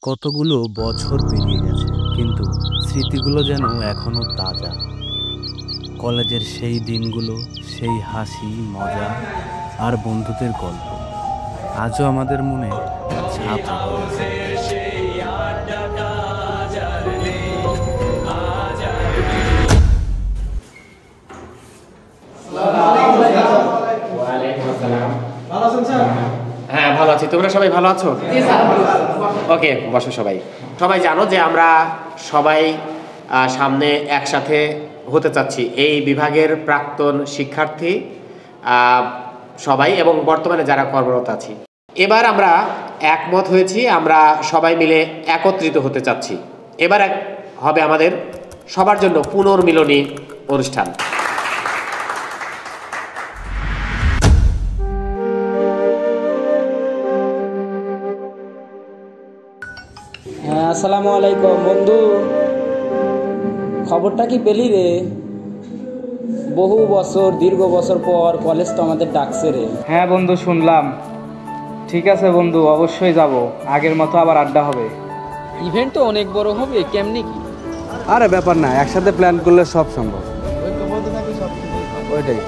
কতগুলো বছর পেরিয়ে গেছে, কিন্তু স্মৃতিগুলো যেন এখনো তাজা। কলেজের সেই দিনগুলো, সেই হাসি, মজা আর বন্ধুদের গল্প আজও আমাদের মনে ছাপ রেখে গেছে। হ্যাঁ, ভালো আছি। তোমরা সবাই ভালো আছো? ওকে, বসো। সবাই সবাই জানো যে আমরা সবাই সামনে একসাথে হতে চাচ্ছি, এই বিভাগের প্রাক্তন শিক্ষার্থী সবাই এবং বর্তমানে যারা কর্মরত আছি। এবার আমরা একমত হয়েছি, আমরা সবাই মিলে একত্রিত হতে চাচ্ছি। এবার হবে আমাদের সবার জন্য পুনর্মিলনী অনুষ্ঠান। হ্যাঁ, আসসালামু আলাইকুম বন্ধু। খবরটা কি পেলি রে? বহু বছর, দীর্ঘ বছর পর কলেজ তো আমাদের ডাকছে রে। হ্যাঁ বন্ধু, শুনলাম। ঠিক আছে বন্ধু, অবশ্যই যাব। আগের মতো আবার আড্ডা হবে। ইভেন্ট তো অনেক বড় হবে, কেমনি কি? আরে ব্যাপার না, একসাথে প্ল্যান করলে সব সম্ভব। ওইটাই।